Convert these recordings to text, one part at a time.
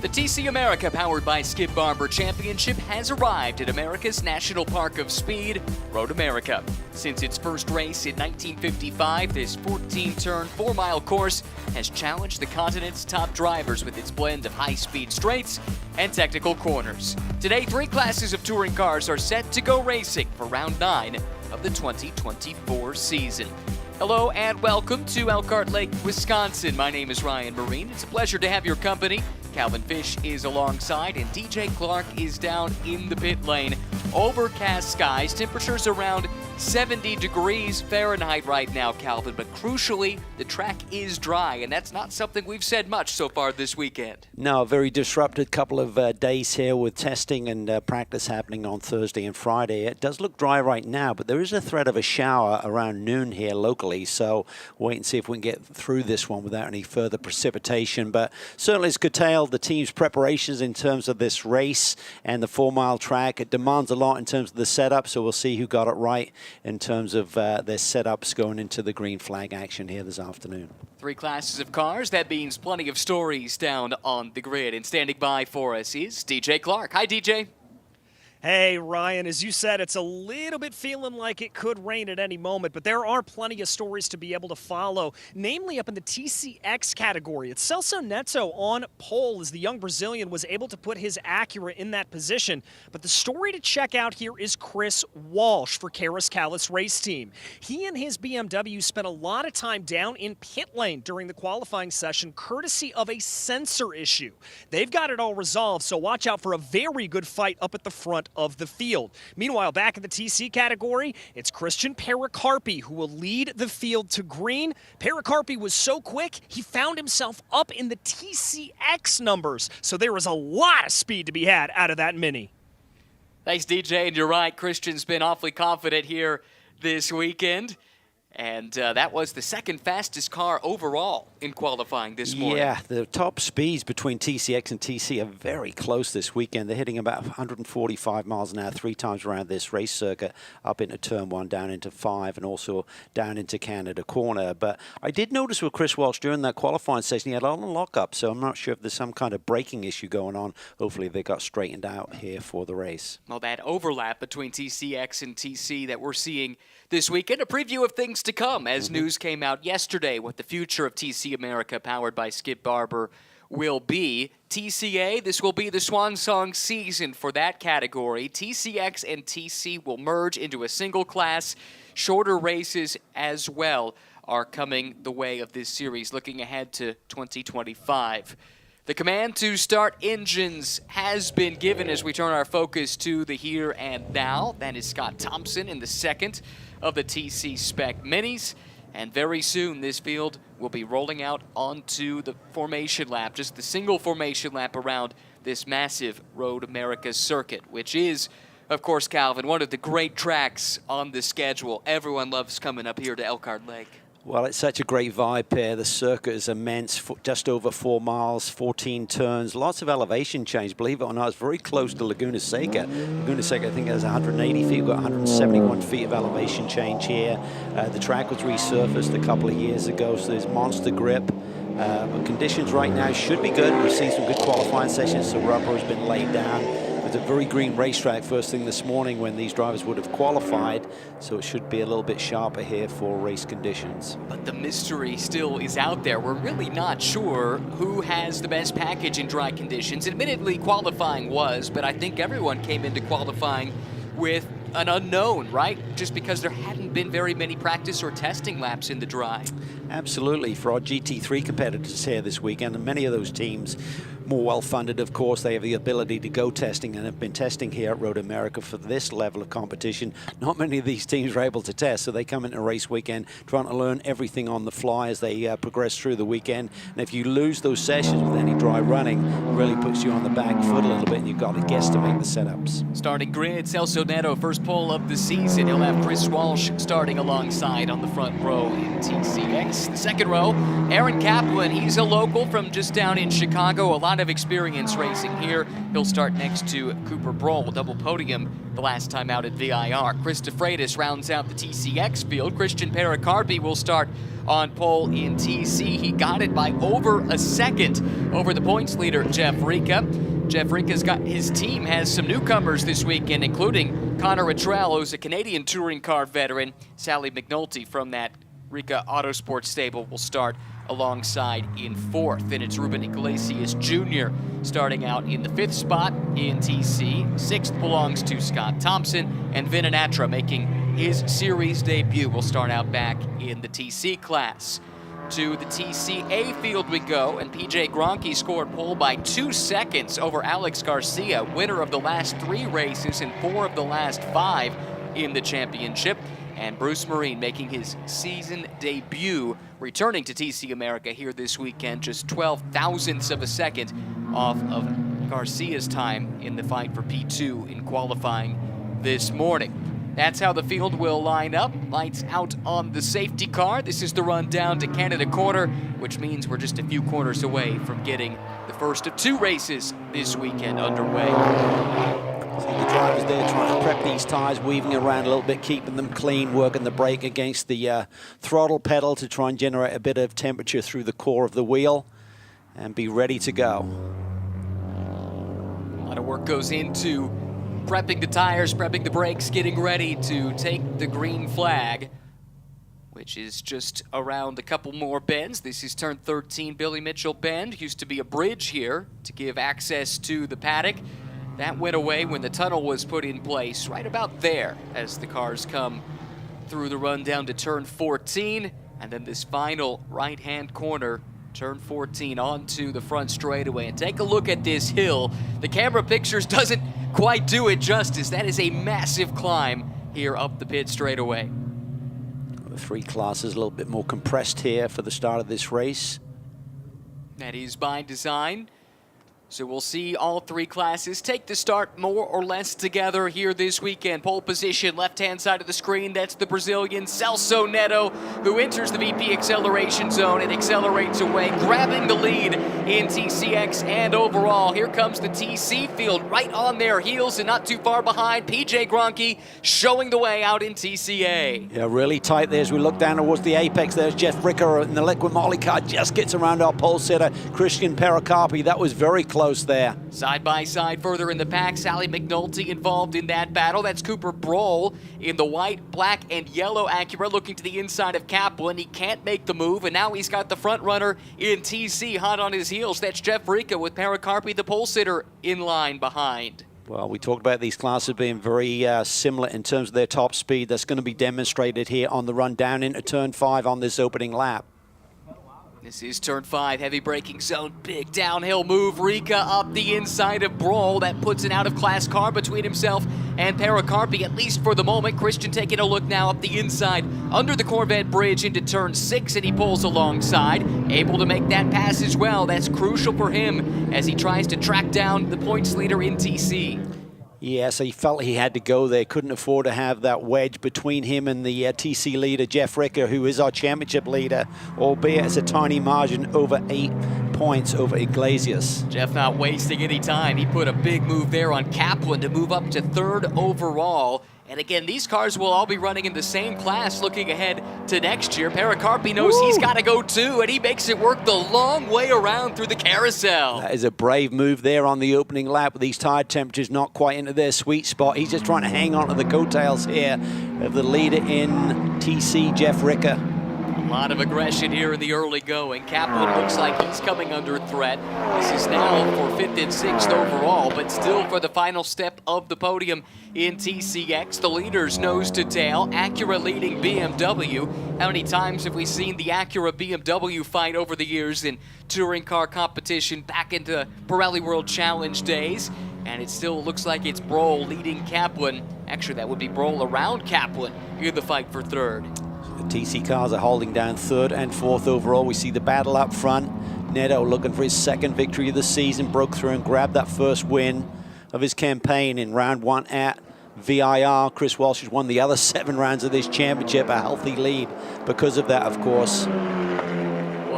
The TC America powered by Skip Barber Championship has arrived at America's National Park of Speed, Road America. Since its first race in 1955, this 14-turn, 4-mile course has challenged the continent's top drivers with its blend of high-speed straights and technical corners. Today, 3 classes of touring cars are set to go racing for round 9 of the 2024 season. Hello and welcome to Elkhart Lake, Wisconsin. My name is Ryan Marine. It's a pleasure to have your company. Calvin Fish is alongside and DJ Clark is down in the pit lane. Overcast skies, temperatures around 70 degrees Fahrenheit right now, Calvin, but crucially, the track is dry, and that's not something we've said much so far this weekend. No, a very disrupted couple of days here with testing and practice happening on Thursday and Friday. It does look dry right now, but there is a threat of a shower around noon here locally, so wait and see if we can get through this one without any further precipitation. But certainly it's curtailed the team's preparations in terms of this race and the 4-mile track. It demands a lot in terms of the setup, so we'll see who got it right in terms of their setups going into the green flag action here this afternoon. 3 classes of cars. That means plenty of stories down on the grid. And standing by for us is DJ Clark. Hi, DJ. Hey, Ryan, as you said, it's a little bit feeling like it could rain at any moment, but there are plenty of stories to be able to follow, namely up in the TCX category. It's Celso Netto on pole as the young Brazilian was able to put his Acura in that position. But the story to check out here is Chris Walsh for Karis Kallis Race Team. He and his BMW spent a lot of time down in pit lane during the qualifying session, courtesy of a sensor issue. They've got it all resolved, so watch out for a very good fight up at the front of the field. Meanwhile, back in the TC category, it's Christian Pericarpi who will lead the field to green. Pericarpi was so quick, he found himself up in the TCX numbers, so there was a lot of speed to be had out of that Mini. Thanks, DJ, and you're right. Christian's been awfully confident here this weekend. And that was the second fastest car overall in qualifying this morning. Yeah, the top speeds between TCX and TC are very close this weekend. They're hitting about 145 miles an hour 3 times around this race circuit, up into turn 1, down into 5, and also down into Canada corner. But I did notice with Chris Walsh during that qualifying session, he had a lot of lockup, so I'm not sure if there's some kind of braking issue going on. Hopefully they got straightened out here for the race. Well, that overlap between TCX and TC that we're seeing this weekend, a preview of things to come as news came out yesterday what the future of TC America powered by Skip Barber will be. TCA, this will be the swan song season for that category. TCX and TC will merge into a single class. Shorter races as well are coming the way of this series, looking ahead to 2025. The command to start engines has been given as we turn our focus to the here and now. That is Scott Thompson in the second of the TC Spec Minis. And very soon this field will be rolling out onto the formation lap, just the single formation lap around this massive Road America circuit, which is, of course, Calvin, one of the great tracks on the schedule. Everyone loves coming up here to Elkhart Lake. Well, it's such a great vibe here. The circuit is immense, just over 4 miles, 14 turns, lots of elevation change. Believe it or not, it's very close to Laguna Seca. Laguna Seca, I think, has 180 feet. We've got 171 feet of elevation change here. The track was resurfaced a couple of years ago, so there's monster grip. But conditions right now should be good. We've seen some good qualifying sessions, so rubber has been laid down. It's a very green racetrack first thing this morning when these drivers would have qualified, so it should be a little bit sharper here for race conditions. But the mystery still is out there. We're really not sure who has the best package in dry conditions. Admittedly, qualifying was, but I think everyone came into qualifying with an unknown, right? Just because there hadn't been very many practice or testing laps in the dry. Absolutely. For our GT3 competitors here this weekend, and many of those teams more well-funded, of course, they have the ability to go testing and have been testing here at Road America for this level of competition. Not many of these teams are able to test, so they come into a race weekend trying to learn everything on the fly as they progress through the weekend. And if you lose those sessions with any dry running, it really puts you on the back foot a little bit, and you've got to guess to make the setups. Starting grid, Celso Netto, first pole of the season. He'll have Chris Walsh starting alongside on the front row in TCX. The second row, Aaron Kaplan. He's a local from just down in Chicago. A lot lot of experience racing here. He'll start next to Cooper Broll, double podium the last time out at VIR. Chris DeFreitas rounds out the TCX field. Christian Pericarpi will start on pole in TC. He got it by over a second over the points leader, Jeff Rica. Jeff Rica's got his team has some newcomers this weekend, including Connor Attrell, who's a Canadian touring car veteran. Sally McNulty from that Rica Autosports stable will start alongside in fourth. And it's Ruben Iglesias Jr. starting out in the fifth spot in TC. Sixth belongs to Scott Thompson, and Vinanatra making his series debut will start out back in the TC class. To the TCA field we go, and PJ Gronke scored pole by 2 seconds over Alex Garcia, winner of the last 3 races and 4 of the last 5 in the championship. And Bruce Marine making his season debut, returning to TC America here this weekend, just 12 thousandths of a second off of Garcia's time in the fight for P2 in qualifying this morning. That's how the field will line up. Lights out on the safety car. This is the run down to Canada Corner, which means we're just a few corners away from getting the first of 2 races this weekend underway. See the drivers there trying to prep these tires, weaving around a little bit, keeping them clean, working the brake against the throttle pedal to try and generate a bit of temperature through the core of the wheel and be ready to go. A lot of work goes into prepping the tires, prepping the brakes, getting ready to take the green flag, which is just around a couple more bends. This is turn 13, Billy Mitchell Bend. Used to be a bridge here to give access to the paddock. That went away when the tunnel was put in place, right about there as the cars come through the run down to turn 14, and then this final right-hand corner, turn 14 onto the front straightaway. And take a look at this hill. The camera pictures doesn't quite do it justice. That is a massive climb here up the pit straightaway. The 3 classes a little bit more compressed here for the start of this race. That is by design. So we'll see all 3 classes take the start more or less together here this weekend. Pole position, left-hand side of the screen, that's the Brazilian Celso Neto, who enters the VP acceleration zone and accelerates away, grabbing the lead in TCX and overall. Here comes the TC field right on their heels and not too far behind. PJ Gronke showing the way out in TCA. Yeah, really tight there as we look down towards the apex. There's Jeff Ricker in the liquid moly car, just gets around our pole sitter, Christian Pericarpi. That was very close there. Side by side further in the pack, Sally McNulty involved in that battle. That's Cooper Broll in the white, black, and yellow Acura looking to the inside of Kaplan. He can't make the move, and now he's got the front runner in TC hot on his heels. That's Jeff Rica with Pericarpi, the pole sitter, in line behind. Well, we talked about these classes being very similar in terms of their top speed. That's going to be demonstrated here on the run down into turn 5 on this opening lap. This is turn 5, heavy braking zone, big downhill move. Rica up the inside of Broll. That puts an out-of-class car between himself and Pericarpi, at least for the moment. Christian taking a look now up the inside, under the Corvette bridge into turn 6, and he pulls alongside. Able to make that pass as well. That's crucial for him as he tries to track down the points leader in TC. Yes, he felt he had to go there. Couldn't afford to have that wedge between him and the TC leader, Jeff Ricker, who is our championship leader, albeit it's a tiny margin, over 8 points over Iglesias. Jeff not wasting any time. He put a big move there on Kaplan to move up to 3rd overall. And again, these cars will all be running in the same class looking ahead to next year. Pericarpi knows he's got to go too, and he makes it work the long way around through the carousel. That is a brave move there on the opening lap with these tire temperatures not quite into their sweet spot. He's just trying to hang on to the coattails here of the leader in TC, Jeff Ricker. A lot of aggression here in the early going. Kaplan looks like he's coming under threat. This is now for 5th and 6th overall, but still for the final step of the podium in TCX. The leaders nose to tail. Acura leading BMW. How many times have we seen the Acura BMW fight over the years in touring car competition back into Pirelli World Challenge days? And it still looks like it's Broll leading Kaplan. Actually, that would be Broll around Kaplan in the fight for 3rd. The TC cars are holding down 3rd and 4th overall. We see the battle up front. Netto looking for his 2nd victory of the season, broke through and grabbed that first win of his campaign in round 1 at VIR. Chris Walsh has won the other 7 rounds of this championship, a healthy lead because of that, of course.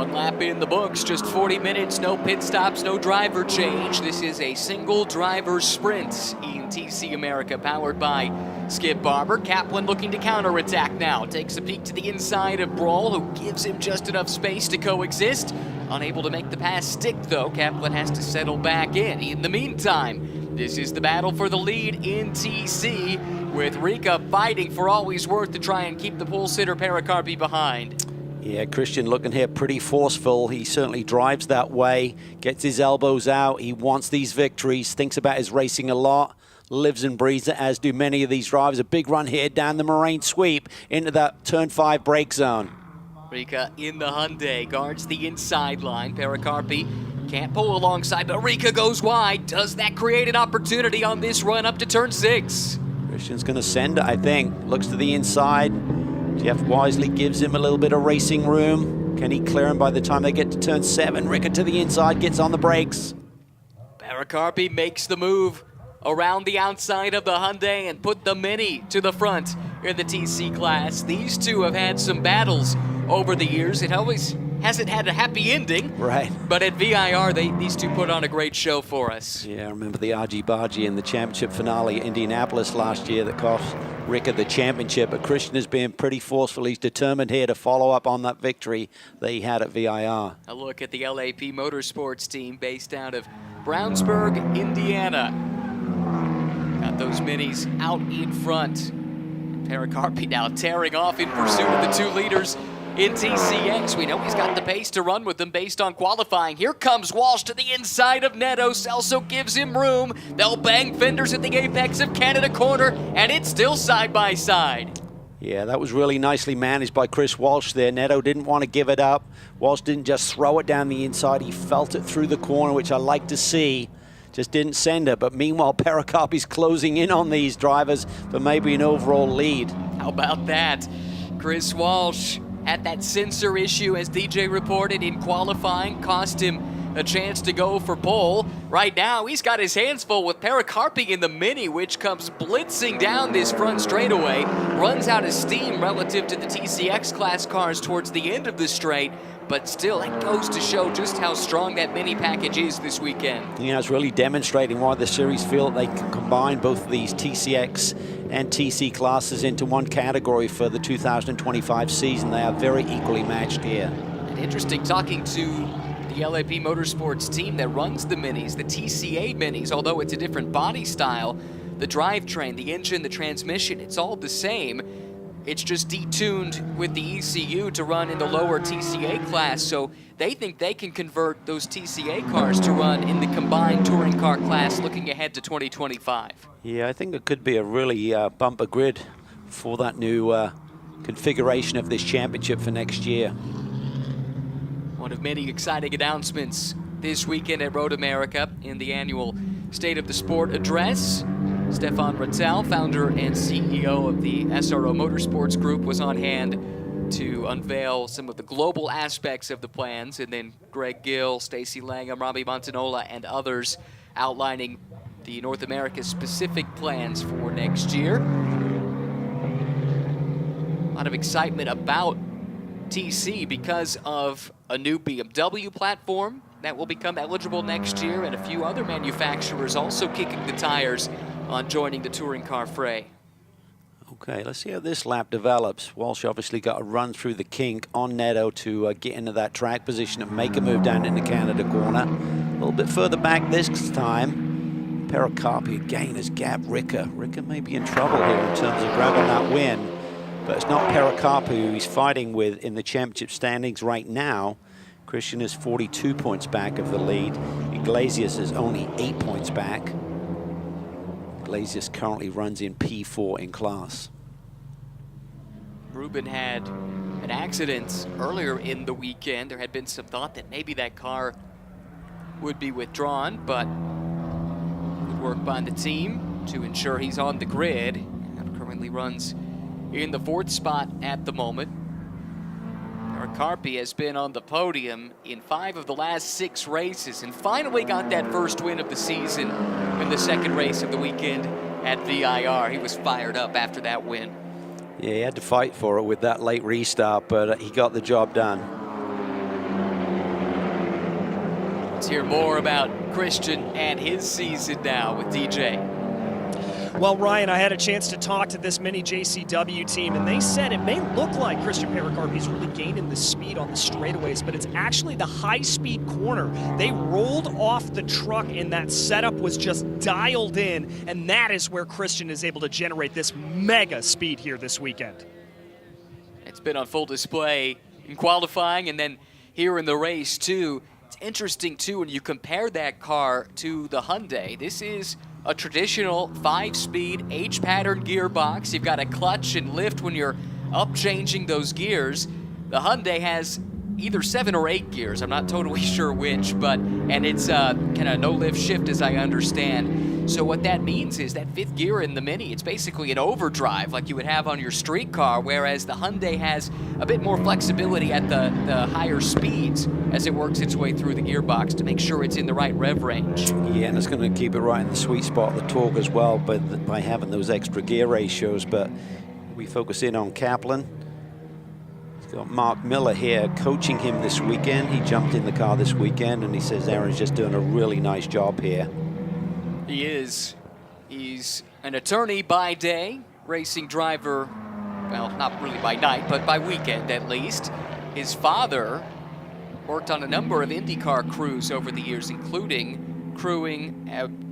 One lap in the books, just 40 minutes, no pit stops, no driver change. This is a single driver sprint in TC America, powered by Skip Barber. Kaplan looking to counterattack now. Takes a peek to the inside of Brawl, who gives him just enough space to coexist. Unable to make the pass stick, though. Kaplan has to settle back in. In the meantime, this is the battle for the lead in TC, with Rika fighting for all he's worth to try and keep the pole sitter Pericarpi behind. Yeah, Christian looking here pretty forceful. He certainly drives that way, gets his elbows out. He wants these victories, thinks about his racing a lot, lives and breathes it, as do many of these drivers. A big run here down the Moraine sweep into that turn 5 brake zone. Rika in the Hyundai guards the inside line. Pericarpi can't pull alongside, but Rika goes wide. Does that create an opportunity on this run up to turn 6? Christian's going to send it, I think. Looks to the inside. Jeff wisely gives him a little bit of racing room. Can he clear him by the time they get to turn 7? Rika to the inside, gets on the brakes. Pericarpi makes the move around the outside of the Hyundai and put the Mini to the front in the TC class. These two have had some battles over the years. It always hasn't had a happy ending. Right. But at VIR, these two put on a great show for us. Yeah, I remember the argy-bargy in the championship finale at Indianapolis last year that cost Rika the championship. But Christian has been pretty forceful. He's determined here to follow up on that victory that he had at VIR. A look at the LAP Motorsports team based out of Brownsburg, Indiana. Got those Minis out in front. Pericarpi now tearing off in pursuit of the 2 leaders in TCX. We know he's got the pace to run with them based on qualifying. Here comes Walsh to the inside of Netto. Celso gives him room. They'll bang fenders at the apex of Canada corner, and it's still side by side. Yeah, that was really nicely managed by Chris Walsh there. Netto didn't want to give it up. Walsh didn't just throw it down the inside. He felt it through the corner, which I like to see. Just didn't send it. But meanwhile, Pericarpi's closing in on these drivers for maybe an overall lead. How about that? Chris Walsh had that sensor issue, as DJ reported, in qualifying, cost him a chance to go for pole. Right now, he's got his hands full with Pericarpi in the Mini, which comes blitzing down this front straightaway, runs out of steam relative to the TCX class cars towards the end of the straight, but still, that goes to show just how strong that Mini package is this weekend. Yeah, it's really demonstrating why the series feel that they can combine both of these TCX and TC classes into one category for the 2025 season. They are very equally matched here. And interesting, talking to the LAP Motorsports team that runs the Minis, the TCA Minis, although it's a different body style, the drivetrain, the engine, the transmission, it's all the same. It's just detuned with the ECU to run in the lower TCA class, so they think they can convert those TCA cars to run in the combined touring car class looking ahead to 2025. Yeah, I think it could be a really bumper grid for that new configuration of this championship for next year. One of many exciting announcements this weekend at Road America in the annual State of the Sport address. Stefan Rattel, founder and CEO of the SRO Motorsports Group, was on hand to unveil some of the global aspects of the plans, and then Greg Gill, Stacy Langham, Robbie Montanola, and others outlining the North America specific plans for next year. A lot of excitement about TC because of a new BMW platform that will become eligible next year, and a few other manufacturers also kicking the tires on joining the touring car fray. Okay, let's see how this lap develops. Walsh obviously got a run through the kink on Netto to get into that track position and make a move down into Canada corner. A little bit further back this time. Pericarpi again has gapped Rika. Rika may be in trouble here in terms of grabbing that win, but it's not Pericarpi who he's fighting with in the championship standings right now. Christian is 42 points back of the lead. Iglesias is only 8 points back. Iglesias currently runs in P4 in class. Ruben had an accident earlier in the weekend. There had been some thought that maybe that car would be withdrawn, but good work by the team to ensure he's on the grid, and currently runs in the 4th spot at the moment. Pericarpi has been on the podium in 5 of the last 6 races, and finally got that first win of the season in the 2nd race of the weekend at VIR. He was fired up after that win. Yeah, he had to fight for it with that late restart, but he got the job done. Let's hear more about Christian and his season now with DJ. Well, Ryan, I had a chance to talk to this mini JCW team, and they said it may look like Christian Pericarpi's really gaining the speed on the straightaways, but it's actually the high-speed corner. They rolled off the truck, and that setup was just dialed in, and that is where Christian is able to generate this mega speed here this weekend. It's been on full display in qualifying and then here in the race, too. It's interesting, too, when you compare that car to the Hyundai. This is a traditional 5-speed H-pattern gearbox. You've got a clutch and lift when you're up changing those gears. The Hyundai has either 7 or 8 gears. I'm not totally sure which, and it's kind of no lift shift as I understand. So what that means is that 5th gear in the Mini, it's basically an overdrive like you would have on your street car, whereas the Hyundai has a bit more flexibility at the higher speeds as it works its way through the gearbox to make sure it's in the right rev range. Yeah, and it's going to keep it right in the sweet spot of the torque as well by having those extra gear ratios. But we focus in on Kaplan. He's got Mark Miller here coaching him this weekend. He jumped in the car this weekend, and he says Aaron's just doing a really nice job here. He is. He's an attorney by day, racing driver, well, not really by night, but by weekend at least. His father worked on a number of IndyCar crews over the years, including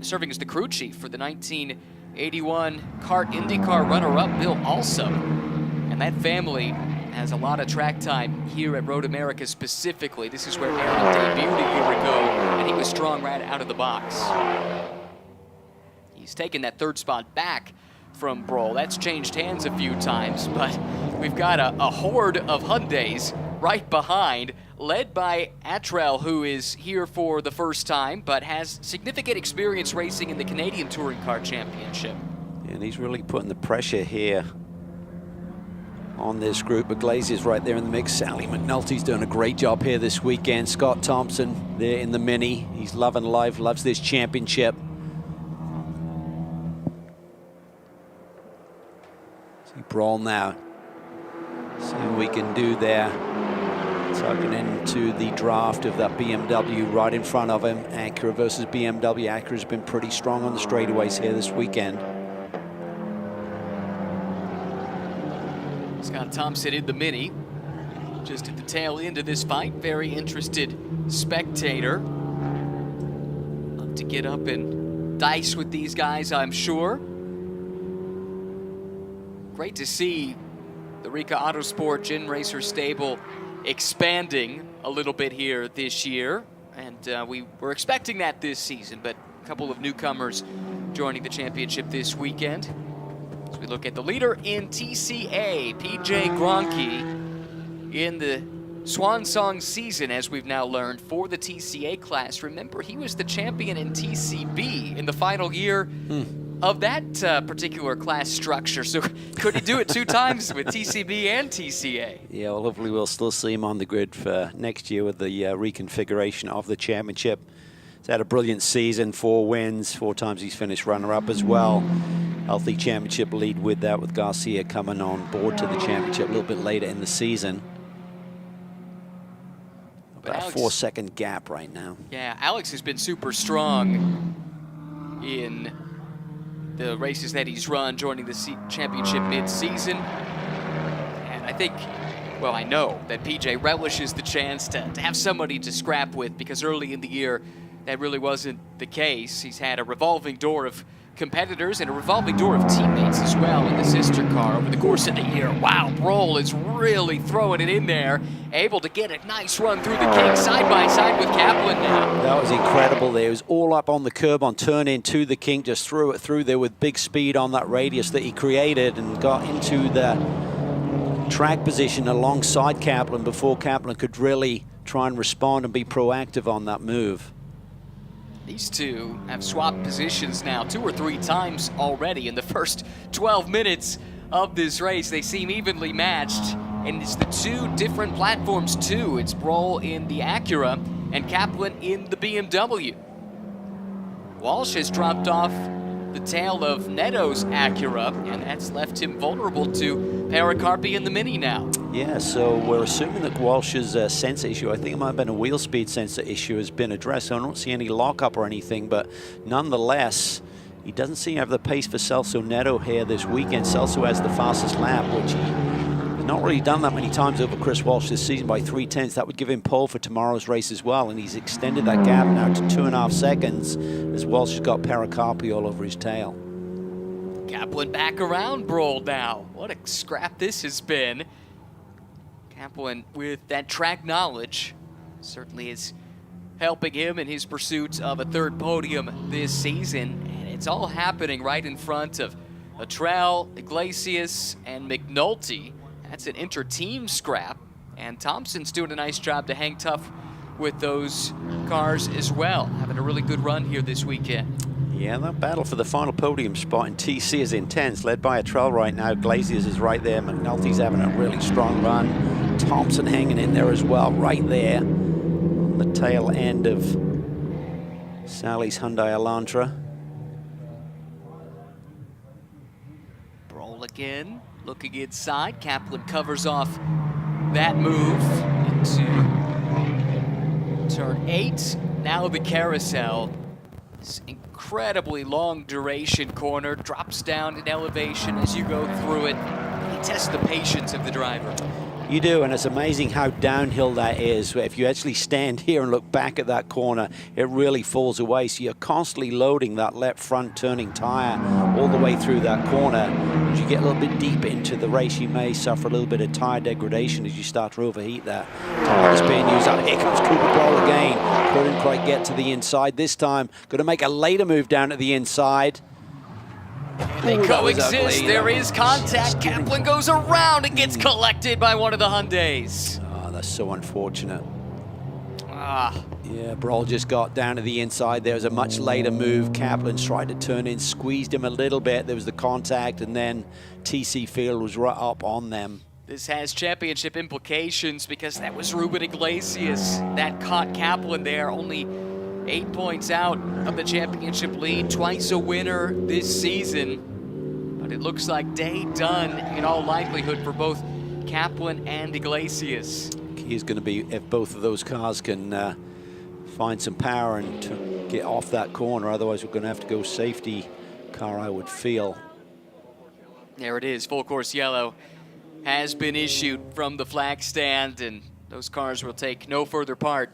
serving as the crew chief for the 1981 kart IndyCar runner-up Bill Alsop. And that family has a lot of track time here at Road America specifically. This is where Aaron debuted a year ago, and he was strong right out of the box. He's taken that 3rd spot back from Brohl. That's changed hands a few times, but we've got a horde of Hyundais right behind, led by Attrell, who is here for the first time, but has significant experience racing in the Canadian Touring Car Championship. And he's really putting the pressure here on this group. But Glazier's right there in the mix. Sally McNulty's doing a great job here this weekend. Scott Thompson there in the Mini. He's loving life, loves this championship. See Brohl now. See what we can do there. Tucking into the draft of that BMW right in front of him. Acura versus BMW. Acura's been pretty strong on the straightaways here this weekend. Scott Thompson in the Mini, just at the tail end of this fight. Very interested spectator. Love to get up and dice with these guys, I'm sure. Great to see the Rika Autosport Gin Racer stable expanding a little bit here this year, and we were expecting that this season, but a couple of newcomers joining the championship this weekend. As we look at the leader in TCA, PJ Gronke, in the swan song season, as we've now learned, for the TCA class. Remember, he was the champion in TCB in the final year of that particular class structure. So could he do it 2 times with TCB and TCA? Yeah, well, hopefully we'll still see him on the grid for next year with the reconfiguration of the championship. He's had a brilliant season, 4 wins, 4 times he's finished runner-up as well. Healthy championship lead with that, with Garcia coming on board to the championship a little bit later in the season. About a 4-second gap right now. Yeah, Alex has been super strong in the races that he's run, joining the championship mid-season. And I think, well, I know that PJ relishes the chance to have somebody to scrap with, because early in the year, that really wasn't the case. He's had a revolving door of competitors and a revolving door of teammates as well in the sister car over the course of the year. Wow, Brohl is really throwing it in there, able to get a nice run through the King side by side with Kaplan now. That was incredible there. It was all up on the curb on turn in to the King, just threw it through there with big speed on that radius that he created and got into the track position alongside Kaplan before Kaplan could really try and respond and be proactive on that move. These two have swapped positions now 2 or 3 times already in the first 12 minutes of this race. They seem evenly matched, and it's the 2 different platforms too. It's Brohl in the Acura and Kaplan in the BMW. Walsh has dropped off the tail of Netto's Acura, and that's left him vulnerable to Pericarpi in the Mini now. Yeah, so we're assuming that Walsh's sensor issue, I think it might have been a wheel speed sensor issue, has been addressed. So I don't see any lockup or anything, but nonetheless, he doesn't seem to have the pace for Celso Netto here this weekend. Celso has the fastest lap, which he's not really done that many times over Chris Walsh this season by 3/10. That would give him pole for tomorrow's race as well, and he's extended that gap now to 2.5 seconds as Walsh has got Pericarpi all over his tail. Kaplan back around Broll now. What a scrap this has been. Kaplan, with that track knowledge, certainly is helping him in his pursuit of a third podium this season. And it's all happening right in front of Luttrell, Iglesias, and McNulty. That's an inter-team scrap. And Thompson's doing a nice job to hang tough with those cars as well. Having a really good run here this weekend. Yeah, that battle for the final podium spot in TC is intense, led by Luttrell right now. Iglesias is right there. McNulty's having a really strong run. Thompson hanging in there as well, right there on the tail end of Sally's Hyundai Elantra. Broll again, looking inside. Kaplan covers off that move into turn 8. Now the carousel. This incredibly long duration corner drops down in elevation as you go through it. You test the patience of the driver. You do, and it's amazing how downhill that is. If you actually stand here and look back at that corner, it really falls away. So you're constantly loading that left front turning tire all the way through that corner. As you get a little bit deeper into the race, you may suffer a little bit of tire degradation as you start to overheat that tire that's being used. Here comes Cooper Broll again. Couldn't quite get to the inside this time. Going to make a later move down to the inside. They coexist. There is contact. Kaplan goes around and gets collected by one of the Hyundais. Oh, that's so unfortunate. Ah. Yeah, Broll just got down to the inside. There was a much later move. Kaplan's tried to turn in, squeezed him a little bit. There was the contact, and then TC Field was right up on them. This has championship implications because that was Ruben Iglesias that caught Kaplan there, only 8 points out of the championship lead, twice a winner this season. But it looks like day done in all likelihood for both Kaplan and Iglesias. Key is going to be if both of those cars can find some power and to get off that corner. Otherwise, we're going to have to go safety car, I would feel. There it is, full course yellow has been issued from the flag stand, and those cars will take no further part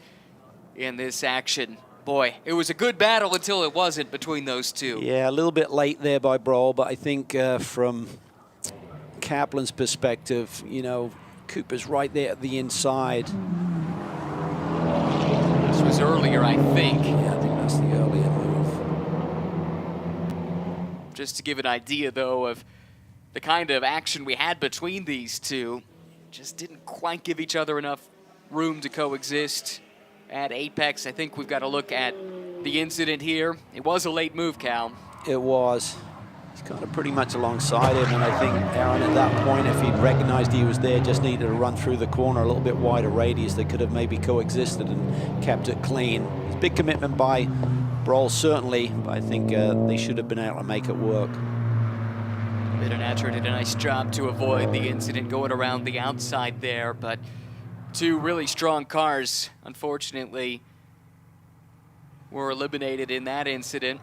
in this action. Boy, it was a good battle until it wasn't between those two. Yeah, a little bit late there by Broll, but I think from Kaplan's perspective, you know, Cooper's right there at the inside. This was earlier, I think. Yeah, I think that's the earlier move. Just to give an idea, though, of the kind of action we had between these two, just didn't quite give each other enough room to coexist at apex. I think we've got to look at the incident here. It was a late move, Cal. It was. He's kind of pretty much alongside him, and I think Aaron at that point, if he'd recognized he was there, just needed to run through the corner a little bit wider radius. They could have maybe coexisted and kept it clean. It's a big commitment by Broll, certainly, but I think they should have been able to make it work. Natcher did a nice job to avoid the incident going around the outside there, but two really strong cars, unfortunately, were eliminated in that incident.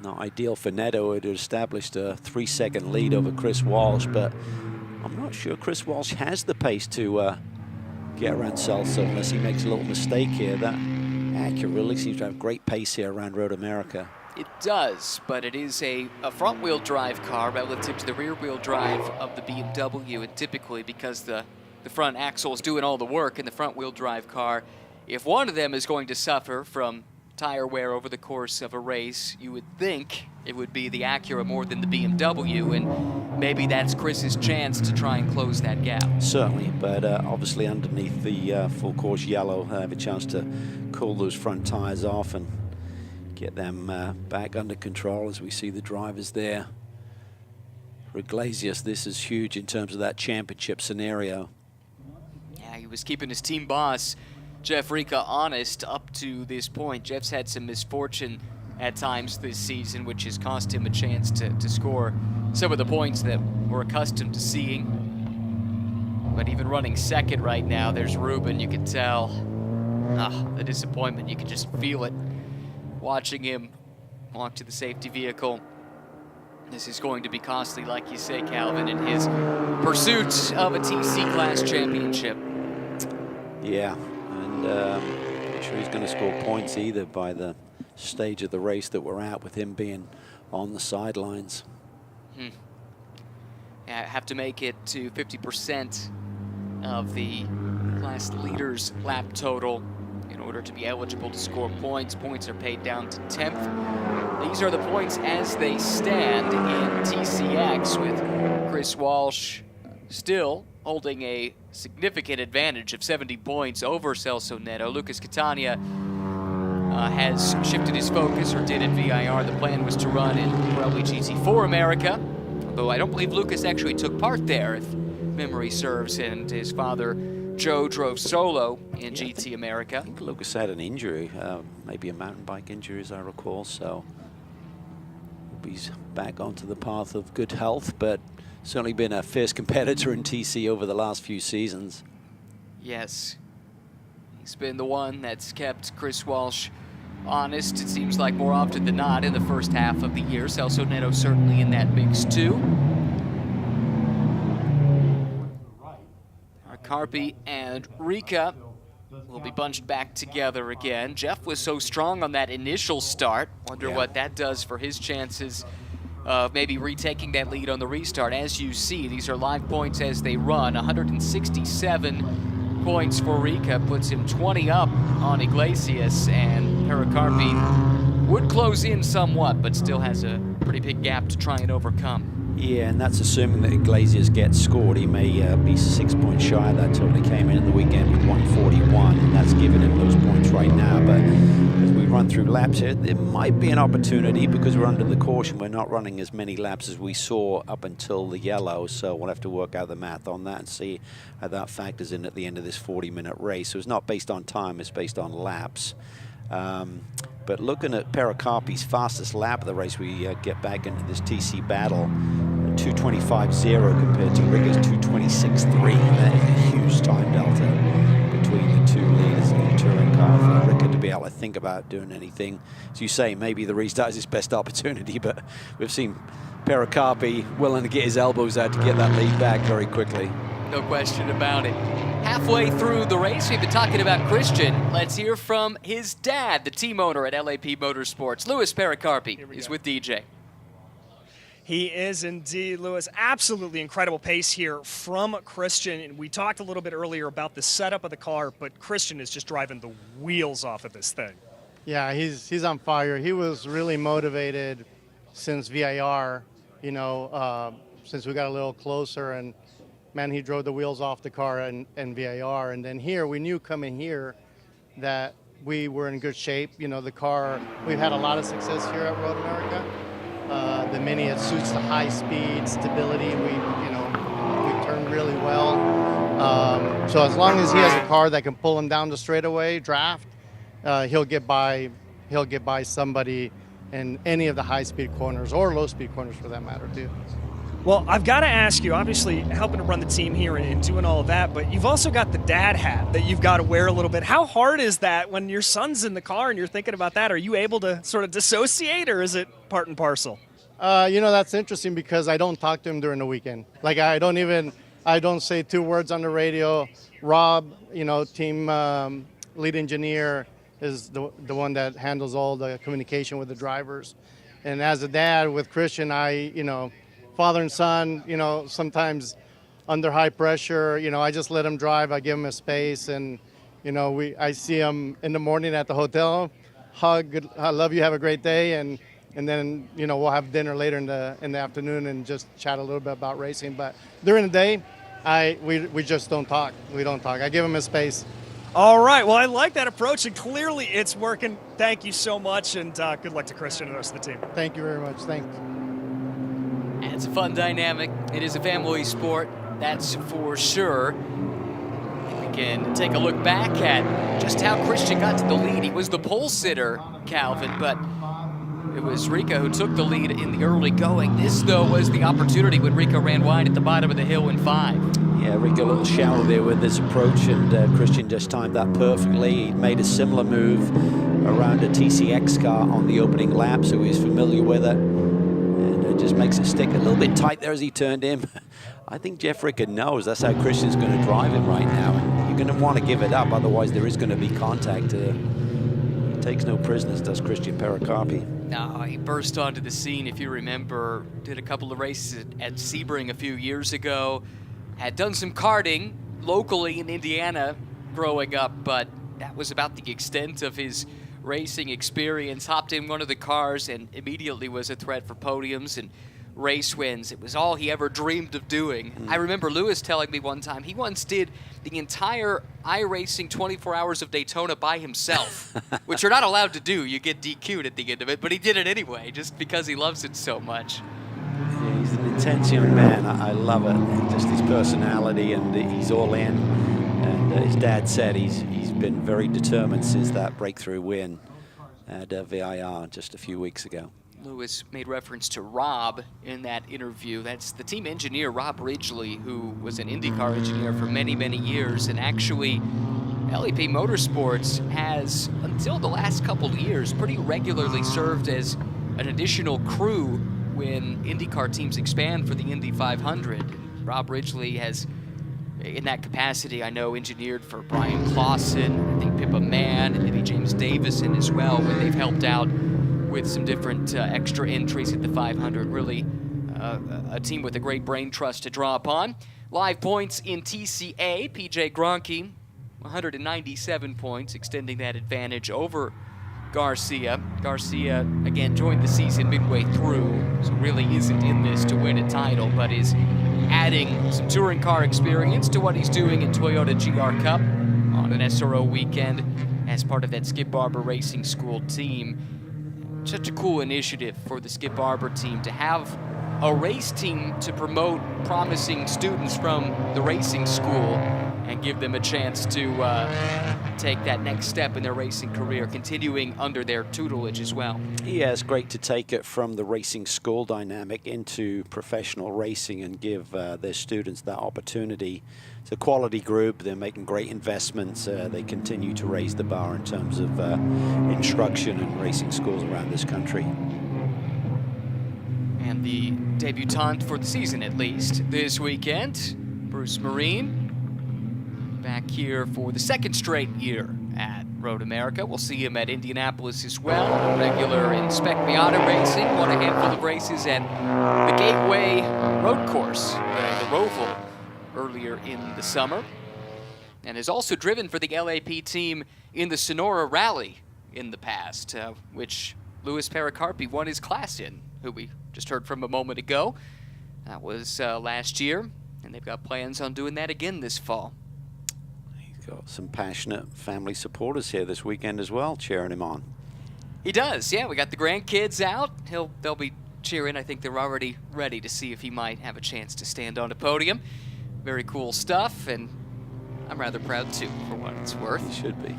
Not ideal for Netto. It had established a 3-second lead over Chris Walsh, but I'm not sure Chris Walsh has the pace to get around Celso unless he makes a little mistake here. That Acura really seems to have great pace here around Road America. It does, but it is a front-wheel drive car relative to the rear-wheel drive of the BMW, and typically because the front axle is doing all the work in the front-wheel drive car, if one of them is going to suffer from tire wear over the course of a race, you would think it would be the Acura more than the BMW, and maybe that's Chris's chance to try and close that gap. Certainly, but obviously underneath the full course yellow, have a chance to cool those front tires off and get them back under control as we see the drivers there. For Iglesias, this is huge in terms of that championship scenario. Yeah, he was keeping his team boss, Jeff Rica, honest up to this point. Jeff's had some misfortune at times this season, which has cost him a chance to score some of the points that we're accustomed to seeing. But even running second right now, there's Ruben. You can tell the disappointment. You can just feel it watching him walk to the safety vehicle. This is going to be costly, like you say, Calvin, in his pursuit of a TC class championship. Yeah, and not sure he's going to score points either by the stage of the race that we're at, with him being on the sidelines. Yeah, have to make it to 50% of the class leader's lap total in order to be eligible to score points. Points are paid down to 10th. These are the points as they stand in TCX, with Chris Walsh still holding a significant advantage of 70 points over Celso Neto. Lucas Catania has shifted his focus, or did at VIR. The plan was to run in Pirelli GT4 America, although I don't believe Lucas actually took part there, if memory serves, and his father Joe drove solo in GT America. I think Lucas had an injury, maybe a mountain bike injury as I recall, so he's back onto the path of good health, but certainly been a fierce competitor in TC over the last few seasons. Yes, he's been the one that's kept Chris Walsh honest, it seems like, more often than not in the first half of the year. Celso Neto certainly in that mix too. Carpi and Rika will be bunched back together again. Jeff was so strong on that initial start. Wonder what that does for his chances of maybe retaking that lead on the restart. As you see, these are live points as they run. 167 points for Rika puts him 20 up on Iglesias, and Pericarpi would close in somewhat, but still has a pretty big gap to try and overcome. Yeah, and that's assuming that Iglesias gets scored. He may be 6 points shy of that total. He came in the weekend with 141, and that's giving him those points right now. But as we run through laps here, there might be an opportunity, because we're under the caution. We're not running as many laps as we saw up until the yellow, so we'll have to work out the math on that and see how that factors in at the end of this 40-minute race. So it's not based on time, it's based on laps. But looking at Pericarpi's fastest lap of the race, we get back into this TC battle, 2:25.0 compared to Rika's 2:26.3. That is a huge time delta between the two leaders in the touring car for Rika to be able to think about doing anything. As you say, maybe the restart is his best opportunity, but we've seen Pericarpi willing to get his elbows out to get that lead back very quickly. No question about it. Halfway through the race, we've been talking about Christian. Let's hear from his dad, the team owner at LAP Motorsports. Louis Pericarpi is with DJ. He is indeed, Louis. Absolutely incredible pace here from Christian. And we talked a little bit earlier about the setup of the car, but Christian is just driving the wheels off of this thing. Yeah, he's on fire. He was really motivated since VIR, since we got a little closer, and man, he drove the wheels off the car and VIR. And then here, we knew coming here that we were in good shape. The car, we've had a lot of success here at Road America. The Mini, it suits the high speed, stability. We turned really well. So as long as he has a car that can pull him down the straightaway draft, he'll get by somebody in any of the high speed corners, or low speed corners for that matter too. Well, I've got to ask you, obviously helping to run the team here and doing all of that, but you've also got the dad hat that you've got to wear a little bit. How hard is that when your son's in the car and you're thinking about that? Are you able to sort of dissociate, or is it part and parcel? That's interesting, because I don't talk to him during the weekend. Like, I don't say 2 words on the radio. Rob, team lead engineer, is the one that handles all the communication with the drivers. And as a dad with Christian, father and son, sometimes under high pressure, I just let him drive. I give him a space, and, I see him in the morning at the hotel, hug, I love you, have a great day, and then, we'll have dinner later in the afternoon and just chat a little bit about racing. But during the day, we just don't talk. We don't talk. I give him a space. All right. Well, I like that approach, and clearly it's working. Thank you so much, and good luck to Christian and the rest of the team. Thank you very much. Thanks. And it's a fun dynamic. It is a family sport, that's for sure. We can take a look back at just how Christian got to the lead. He was the pole sitter, Calvin, but It was Rico who took the lead in the early going. This, though, was the opportunity when Rico ran wide at the bottom of the hill in 5. Yeah, Rico a little shallow there with his approach, and Christian just timed that perfectly. He made a similar move around a TCX car on the opening lap, so he's familiar with it. And it just makes it stick a little bit tight there as he turned in. I think Jeff Ricker knows that's how Christian's going to drive him right now. And you're going to want to give it up, otherwise there is going to be contact. He takes no prisoners, does Christian Pericarpi. No, he burst onto the scene, if you remember, did a couple of races at Sebring a few years ago. Had done some karting locally in Indiana growing up, but that was about the extent of his racing experience. Hopped in one of the cars and immediately was a threat for podiums and race wins. It was all he ever dreamed of doing. I remember Lewis telling me one time he once did the entire iRacing 24 Hours of Daytona by himself, which you're not allowed to do. You get DQ'd at the end of it, but he did it anyway just because he loves it so much. Yeah, he's an intense young man. I love it. Just his personality, and he's all in. And his dad said he's been very determined since that breakthrough win at VIR just a few weeks ago. Lewis made reference to Rob in that interview. That's the team engineer, Rob Ridgely, who was an IndyCar engineer for many, many years. And actually, LEP Motorsports has, until the last couple of years, pretty regularly served as an additional crew when IndyCar teams expand for the Indy 500. And Rob Ridgely has, in that capacity, I know, engineered for Brian Clausen, I think Pippa Mann, and maybe James Davison as well, when they've helped out with some different extra entries at the 500. Really a team with a great brain trust to draw upon. Live points in TCA, PJ Gronke, 197 points, extending that advantage over Garcia. Garcia, again, joined the season midway through, so really isn't in this to win a title, but is adding some touring car experience to what he's doing in Toyota GR Cup on an SRO weekend as part of that Skip Barber Racing School team. Such a cool initiative for the Skip Barber team to have a race team to promote promising students from the racing school and give them a chance to take that next step in their racing career, continuing under their tutelage as well. Yeah, it's great to take it from the racing school dynamic into professional racing and give their students that opportunity. It's a quality group. They're making great investments. They continue to raise the bar in terms of instruction and racing schools around this country. And the debutant for the season, at least, this weekend, Bruce Marine, back here for the second straight year at Road America. We'll see him at Indianapolis as well. Regular in Spec Miata racing, won a handful of races at the Gateway Road Course, the Roval, earlier in the summer. And has also driven for the LAP team in the Sonora Rally in the past, which Louis Pericarpi won his class in, who we just heard from a moment ago. That was last year, and they've got plans on doing that again this fall. He's got some passionate family supporters here this weekend as well, cheering him on. He does, yeah. We got the grandkids out. They'll be cheering. I think they're already ready to see if he might have a chance to stand on a podium. Very cool stuff, and I'm rather proud too, for what it's worth. He should be.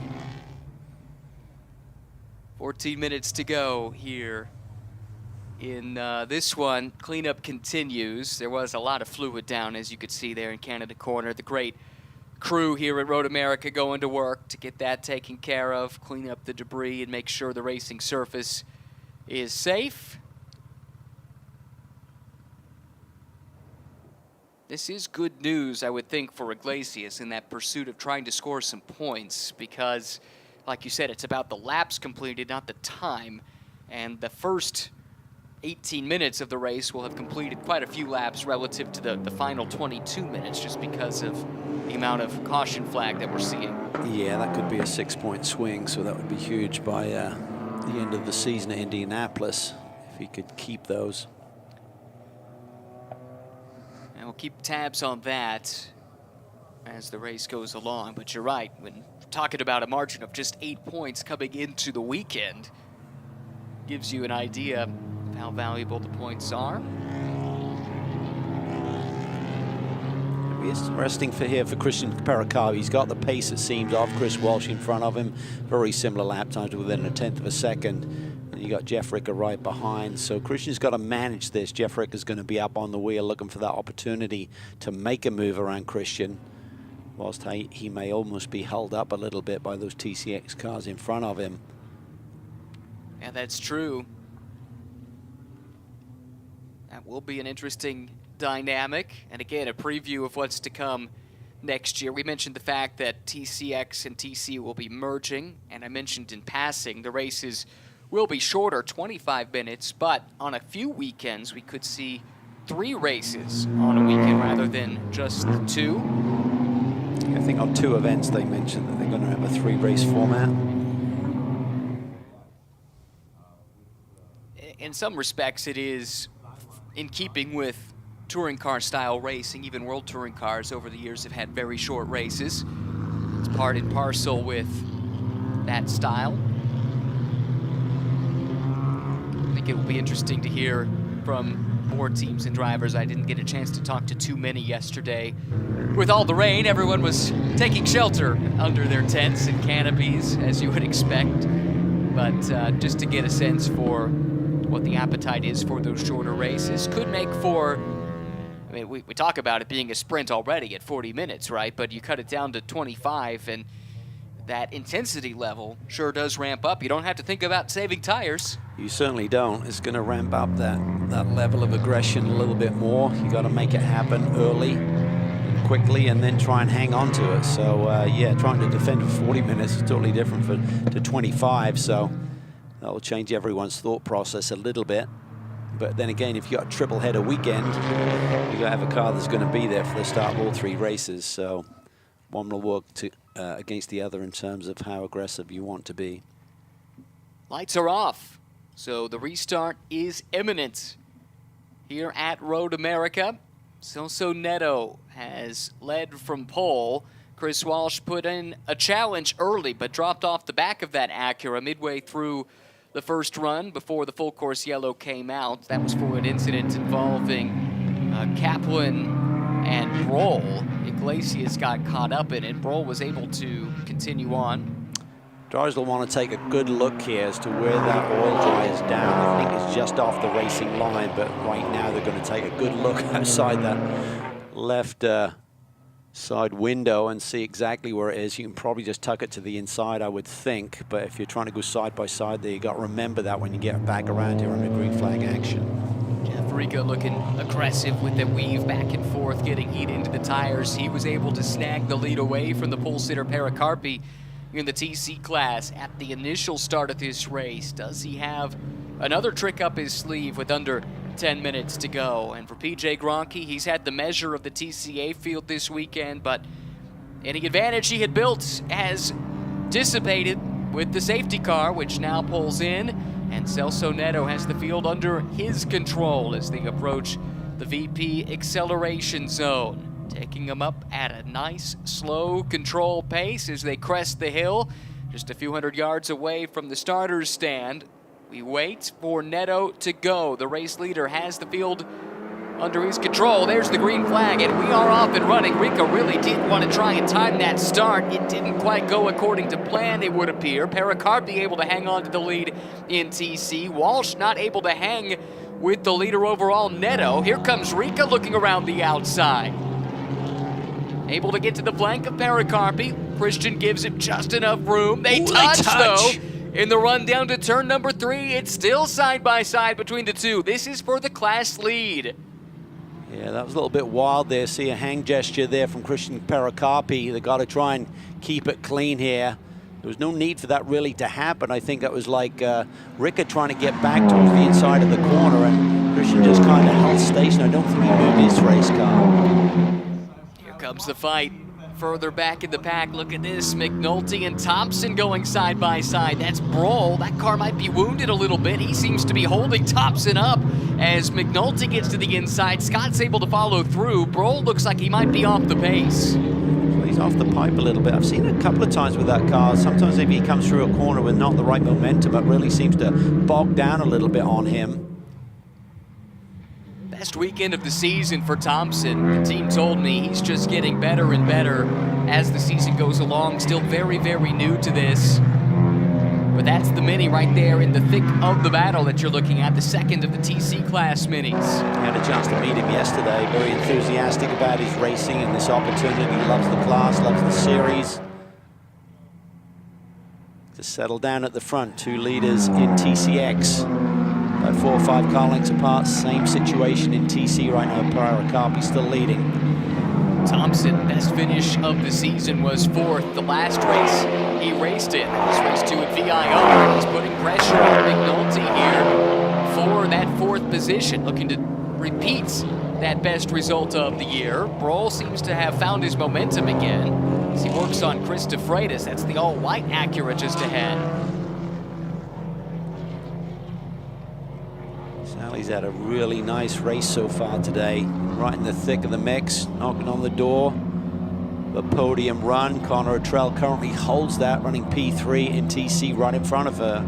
14 minutes to go here in this one. Cleanup continues. There was a lot of fluid down, as you could see there in Canada Corner. The great crew here at Road America going to work to get that taken care of, clean up the debris, and make sure the racing surface is safe. This is good news, I would think, for Iglesias in that pursuit of trying to score some points because, like you said, it's about the laps completed, not the time. And the first 18 minutes of the race will have completed quite a few laps relative to the final 22 minutes just because of the amount of caution flag that we're seeing. Yeah, that could be a 6-point swing, so that would be huge by the end of the season at Indianapolis if he could keep those. And we'll keep tabs on that as the race goes along. But you're right, when talking about a margin of just 8 points coming into the weekend, gives you an idea of how valuable the points are. It'll be interesting for Christian Pericarpi. He's got the pace, it seems, of Chris Walsh in front of him. Very similar lap times within 1/10 of a second. And You got Jeff Ricker right behind. So Christian's got to manage this. Jeff Ricker's going to be up on the wheel looking for that opportunity to make a move around Christian, whilst he may almost be held up a little bit by those TCX cars in front of him. Yeah, that's true. That will be an interesting dynamic. And again, a preview of what's to come next year. We mentioned the fact that TCX and TC will be merging, and I mentioned in passing the races will be shorter, 25 minutes, but on a few weekends we could see 3 races on a weekend rather than just the 2. I think on 2 events they mentioned that they're going to have a 3-race format. In some respects it is in keeping with touring car style racing. Even World Touring Cars over the years have had very short races. It's part and parcel with that style. I think it will be interesting to hear from more teams and drivers. I didn't get a chance to talk to too many yesterday. With all the rain, everyone was taking shelter under their tents and canopies, as you would expect. But just to get a sense for what the appetite is for those shorter races, could make for, I mean, we talk about it being a sprint already at 40 minutes, right? But you cut it down to 25, and that intensity level sure does ramp up. You don't have to think about saving tires. You certainly don't. It's going to ramp up that level of aggression a little bit more. You got to make it happen early, quickly, and then try and hang on to it. So yeah, trying to defend for 40 minutes is totally different to 25. So that'll change everyone's thought process a little bit. But then again, if you got a triple header weekend, you got to have a car that's going to be there for the start of all 3 races. So one will work against the other in terms of how aggressive you want to be. Lights are off, so the restart is imminent here at Road America. Celso Netto has led from pole. Chris Walsh put in a challenge early, but dropped off the back of that Acura midway through the first run before the full course yellow came out. That was for an incident involving Kaplan and Broll. Iglesias got caught up in it. Broll was able to continue on. Drivers will want to take a good look here as to where that oil dry is down. I think it's just off the racing line, but right now they're going to take a good look outside that left side window and see exactly where it is. You can probably just tuck it to the inside, I would think, but if you're trying to go side by side there, you got to remember that when you get back around here on the green flag action. Jeff Rico looking aggressive with the weave back and forth, getting heat into the tires. He was able to snag the lead away from the pole sitter Pericarpi in the TC class at the initial start of this race. Does he have another trick up his sleeve with under 10 minutes to go? And for PJ Gronke, he's had the measure of the TCA field this weekend, but any advantage he had built has dissipated with the safety car, which now pulls in, and Celso Netto has the field under his control as they approach the VP acceleration zone, taking them up at a nice, slow control pace as they crest the hill, just a few hundred yards away from the starter's stand. We wait for Netto to go. The race leader has the field under his control. There's the green flag, and we are off and running. Rico really did want to try and time that start. It didn't quite go according to plan, it would appear. Pericarpi able to hang on to the lead in TC. Walsh not able to hang with the leader overall, Netto. Here comes Rico looking around the outside. Able to get to the flank of Pericarpi. Christian gives it just enough room. They touch, though. In the run down to turn number 3, it's still side by side between the two. This is for the class lead. Yeah, that was a little bit wild there. See a hang gesture there from Christian Pericarpi. They got to try and keep it clean here. There was no need for that really to happen. I think that was like Ricker trying to get back towards the inside of the corner, and Christian just kind of held station. I don't think he moved his race car. Here comes the fight. Further back in the pack, look at this. McNulty and Thompson going side by side. That's Broll. That car might be wounded a little bit. He seems to be holding Thompson up as McNulty gets to the inside. Scott's able to follow through. Broll looks like he might be off the pace. He's off the pipe a little bit. I've seen it a couple of times with that car. Sometimes maybe he comes through a corner with not the right momentum, but really seems to bog down a little bit on him. Best weekend of the season for Thompson. The team told me he's just getting better and better as the season goes along. Still very, very new to this. But that's the Mini right there in the thick of the battle that you're looking at, the second of the TC class Minis. I had a chance to meet him yesterday, very enthusiastic about his racing and this opportunity. He loves the class, loves the series. To settle down at the front, 2 leaders in TCX. About 4 or 5 car lengths apart, same situation in TC right now. Paraccarpi still leading. Thompson, best finish of the season was 4th. The last race he raced in was race 2 at VIO. He's putting pressure on McNulty here for that 4th position, looking to repeat that best result of the year. Broll seems to have found his momentum again as he works on Chris DeFreitas. That's the all-white Acura just ahead. Sally's had a really nice race so far today. Right in the thick of the mix, knocking on the door. The podium run. Connor Trell currently holds that, running P3 in TC right in front of her.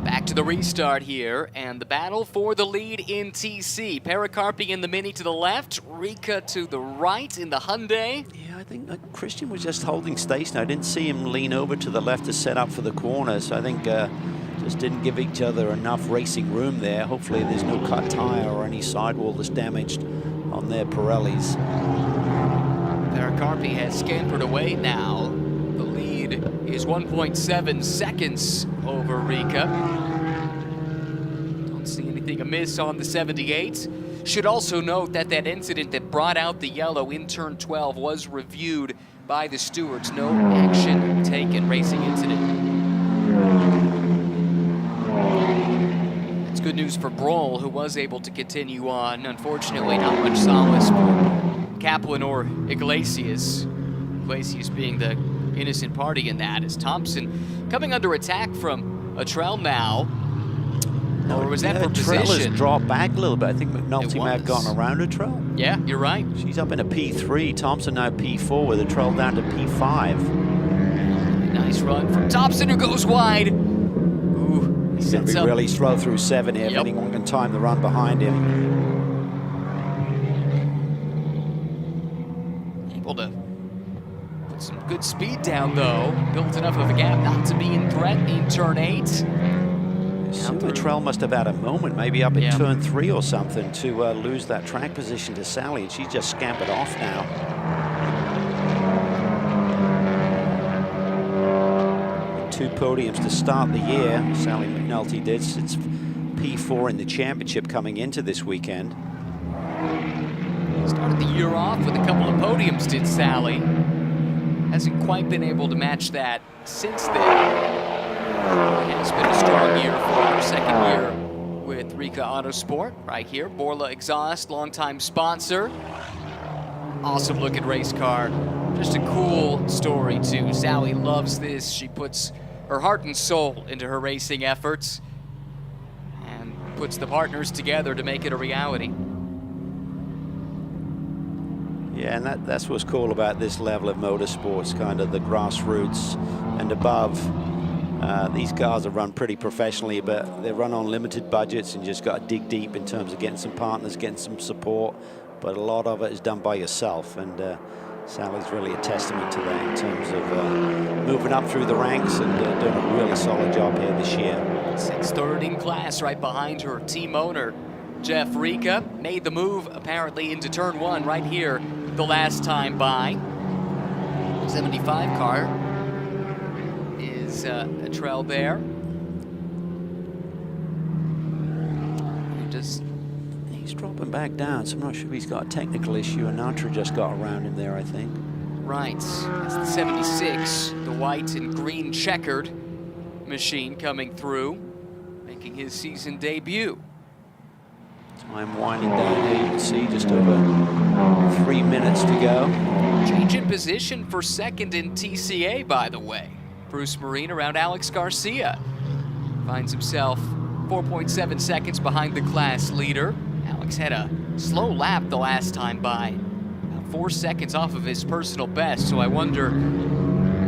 Back to the restart here, and the battle for the lead in TC. Paraccarpi in the Mini to the left, Rika to the right in the Hyundai. Yeah, I think Christian was just holding station. I didn't see him lean over to the left to set up for the corner, so I think just didn't give each other enough racing room there. Hopefully there's no cut tire or any sidewall that's damaged on their Pirellis. Paraccarpi has scampered away now. The lead is 1.7 seconds over Rika. Don't see anything amiss on the 78. Should also note that that incident that brought out the yellow in turn 12 was reviewed by the stewards. No action taken, racing incident. It's good news for Broll, who was able to continue on. Unfortunately, not much solace for Kaplan or Iglesias. Iglesias being the innocent party in that, as Thompson coming under attack from a Trell now. Or was that for Trell position? has dropped back a little bit. I think McNulty may have gotten around a Trell. Yeah, you're right. She's up in a P3. Thompson now P4 with a Trell down to P5. Nice run from Thompson, who goes wide. Ooh, he He's going to sets be up. really slow through 7 here if Yep. anyone can time the run behind him. Able to put some good speed down, though. Built enough of a gap not to be in threat in turn 8. Trell must have had a moment, maybe up in Yeah. turn 3 or something, to lose that track position to Sally, and she's just scampered off now. With 2 podiums to start the year, Sally McNulty did. It's P4 in the championship coming into this weekend. Started the year off with a couple of podiums, did Sally. Hasn't quite been able to match that since then. It has been a strong year for her, second year with Rika Autosport. Right here, Borla Exhaust, longtime sponsor. Awesome looking race car. Just a cool story too. Sally loves this. She puts her heart and soul into her racing efforts and puts the partners together to make it a reality. Yeah, and that's what's cool about this level of motorsports, kind of the grassroots and above. These cars are run pretty professionally, but they run on limited budgets and just got to dig deep in terms of getting some partners, getting some support. But a lot of it is done by yourself, and Sally's really a testament to that in terms of moving up through the ranks and doing a really solid job here this year. Sits third in class right behind her team owner, Jeff Rika. Made the move apparently into turn 1 right here the last time by. 75 car is a Trell there. He's dropping back down, so I'm not sure if he's got a technical issue. And Natra just got around him there, I think. Right, that's the 76, the white and green checkered machine coming through, making his season debut. Time winding down here, you can see just over 3 minutes to go. Change in position for second in TCA, by the way. Bruce Marine around Alex Garcia. Finds himself 4.7 seconds behind the class leader. Alex had a slow lap the last time by. About 4 seconds off of his personal best, so I wonder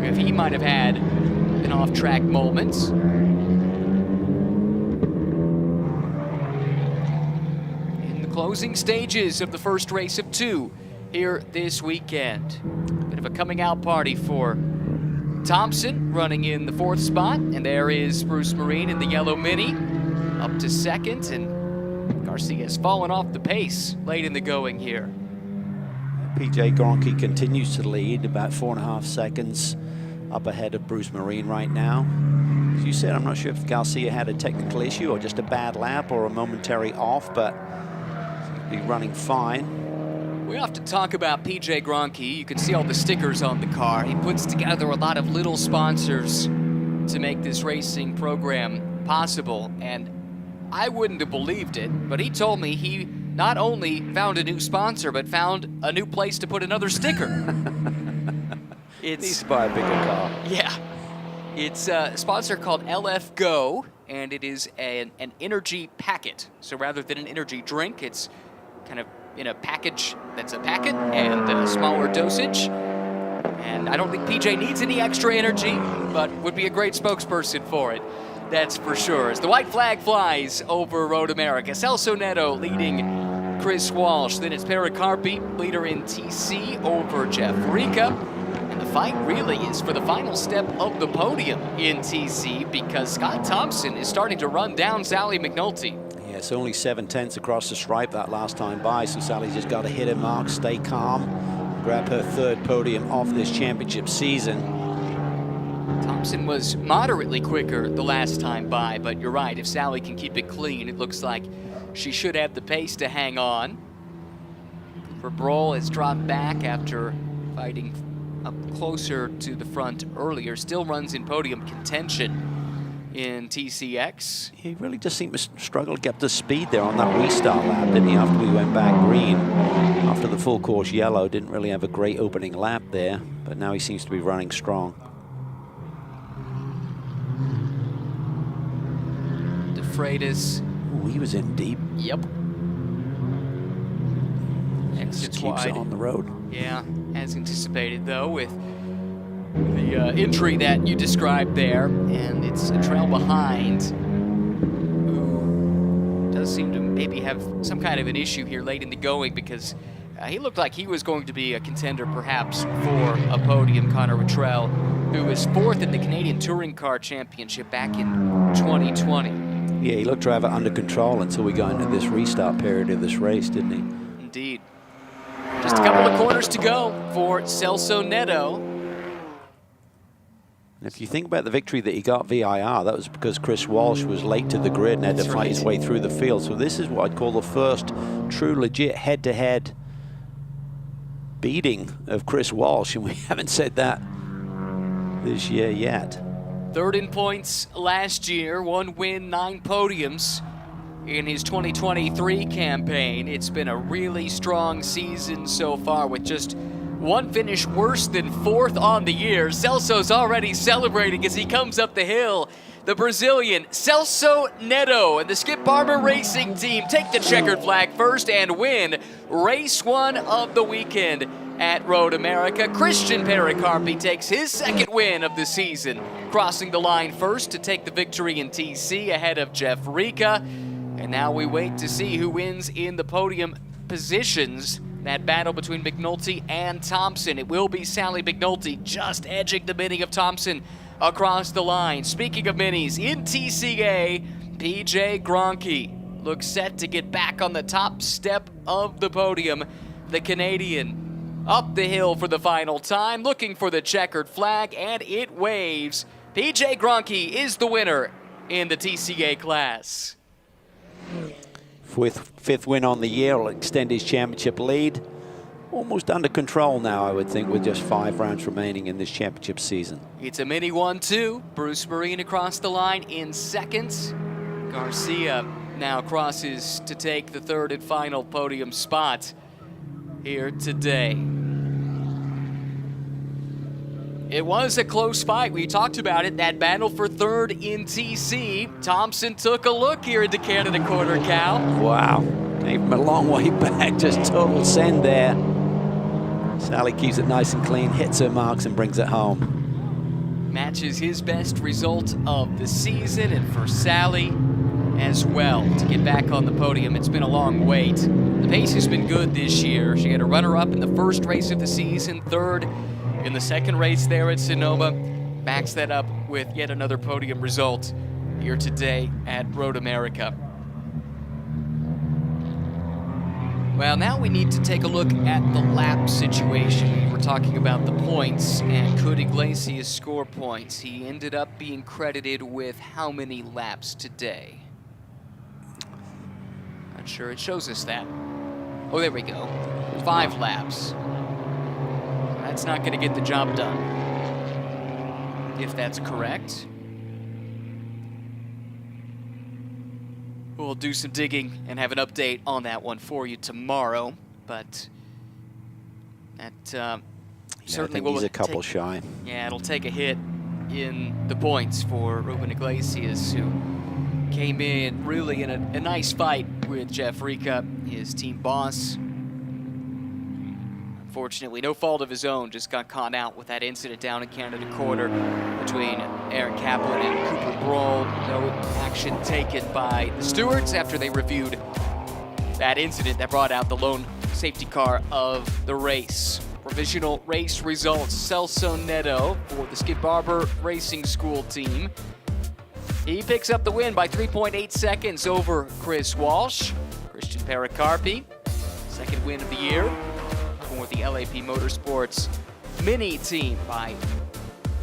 if he might have had an off-track moment. In the closing stages of the first race of 2 here this weekend. Bit of a coming out party for Thompson running in the 4th spot, and there is Bruce Marine in the yellow Mini up to 2nd, and Garcia's fallen off the pace late in the going here. PJ Gronke continues to lead, about 4.5 seconds up ahead of Bruce Marine right now. As you said, I'm not sure if Garcia had a technical issue or just a bad lap or a momentary off, but he's running fine. We often talk about PJ Gronke. You can see all the stickers on the car. He puts together a lot of little sponsors to make this racing program possible, and I wouldn't have believed it, but he told me he not only found a new sponsor, but found a new place to put another sticker. Needs to buy a bigger car. Yeah. It's a sponsor called LF Go, and it is an energy packet. So rather than an energy drink, it's kind of in a package that's a packet and a smaller dosage. And I don't think PJ needs any extra energy, but would be a great spokesperson for it. That's for sure. As the white flag flies over Road America, Celso Neto leading Chris Walsh. Then it's Pericarpi, leader in TC over Jeff Rica. And the fight really is for the final step of the podium in TC, because Scott Thompson is starting to run down Sally McNulty. Yeah, it's only 7/10 across the stripe that last time by, so Sally's just got to hit her mark, stay calm, grab her 3rd podium off this championship season. Thompson was moderately quicker the last time by, but you're right, if Sally can keep it clean, it looks like she should have the pace to hang on. Cooper Broll has dropped back after fighting up closer to the front earlier, still runs in podium contention in TCX. He really just seemed to struggle to get up to speed there on that restart lap, didn't he, after we went back green. After the full course yellow, didn't really have a great opening lap there, but now he seems to be running strong. DeFreitas. Ooh, he was in deep. Yep. Just Exits keeps it wide. on the road. Yeah, as anticipated though, with the entry that you described there, and it's a trail behind who does seem to maybe have some kind of an issue here late in the going, because he looked like he was going to be a contender perhaps for a podium. Connor Wittrell, who was 4th in the Canadian Touring Car Championship back in 2020. Yeah, he looked to have it under control until we got into this restart period of this race, didn't he? Indeed. Just a couple of corners to go for Celso Neto. And if you think about the victory that he got VIR, that was because Chris Walsh was late to the grid and had to fight his way through the field. So this is what I'd call the first true, legit head-to-head beating of Chris Walsh, and we haven't said that this year yet. 3rd in points last year, 1 win, 9 podiums in his 2023 campaign. It's been a really strong season so far, with just 1 finish worse than 4th on the year. Celso's already celebrating as he comes up the hill. The Brazilian Celso Neto and the Skip Barber Racing Team take the checkered flag first and win race 1 of the weekend at Road America. Christian Pericarpi takes his 2nd win of the season, crossing the line first to take the victory in TC ahead of Jeff Rica. And now we wait to see who wins in the podium positions. That battle between McNulty and Thompson. It will be Sally McNulty just edging the Mini of Thompson across the line. Speaking of Minis, in TCA, PJ Gronke looks set to get back on the top step of the podium. The Canadian up the hill for the final time, looking for the checkered flag, and it waves. PJ Gronke is the winner in the TCA class. 5th win on the year will extend his championship lead. Almost under control now, I would think, with just 5 rounds remaining in this championship season. It's a Mini 1-2. Bruce Marine across the line in 2nd. Garcia now crosses to take the 3rd and final podium spot here today. It was a close fight. We talked about it, that battle for 3rd in TC. Thompson took a look here into Canada Quarter, Cal. Wow, came from a long way back, just total send there. Sally keeps it nice and clean, hits her marks and brings it home. Matches his best result of the season, and for Sally as well to get back on the podium. It's been a long wait. The pace has been good this year. She had a runner-up in the 1st race of the season, 3rd in the 2nd race there at Sonoma, backs that up with yet another podium result here today at Road America. Well, now we need to take a look at the lap situation. We're talking about the points, and could Iglesias score points? He ended up being credited with how many laps today? Not sure it shows us that. Oh, there we go. 5 laps. That's not going to get the job done, if that's correct. We'll do some digging and have an update on that one for you tomorrow, but that certainly will he's a couple shy. Yeah, it'll take a hit in the points for Ruben Iglesias, who came in really in a nice fight with Jeff Rica, his team boss. Unfortunately, no fault of his own, just got caught out with that incident down in Canada Corner between Aaron Kaplan and Cooper Brawl. No action taken by the stewards after they reviewed that incident that brought out the lone safety car of the race. Provisional race results: Celso Netto for the Skip Barber Racing School team. He picks up the win by 3.8 seconds over Chris Walsh. Christian Pericarpi, second win of the year for the LAP Motorsports Mini team by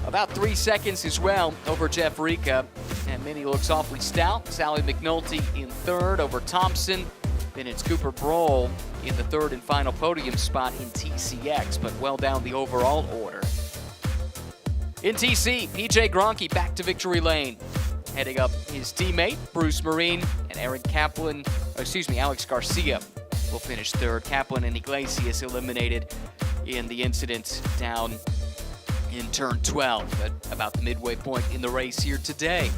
about 3 seconds as well over Jeff Rica. And Mini looks awfully stout. Sally McNulty in third over Thompson. Then it's Cooper Brawl in the third and final podium spot in TCX, but well down the overall order. In TC, PJ Gronke back to victory lane, heading up his teammate Bruce Marine and Alex Garcia will finish third. Kaplan and Iglesias eliminated in the incident down in turn 12 at about the midway point in the race here today.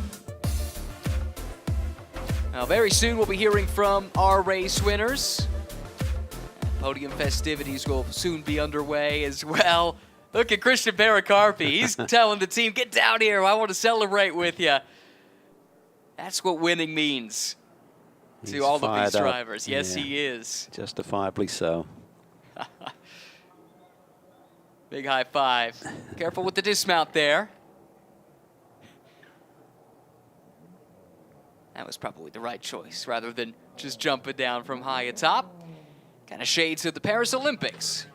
Now, very soon we'll be hearing from our race winners. Podium festivities will soon be underway as well. Look at Christian Pericarpi. He's telling the team, get down here. I want to celebrate with you. That's what winning means to all of these drivers. Yes, he is. Justifiably so. Big high five. Careful with the dismount there. That was probably the right choice, rather than just jumping down from high atop. Kind of shades of the Paris Olympics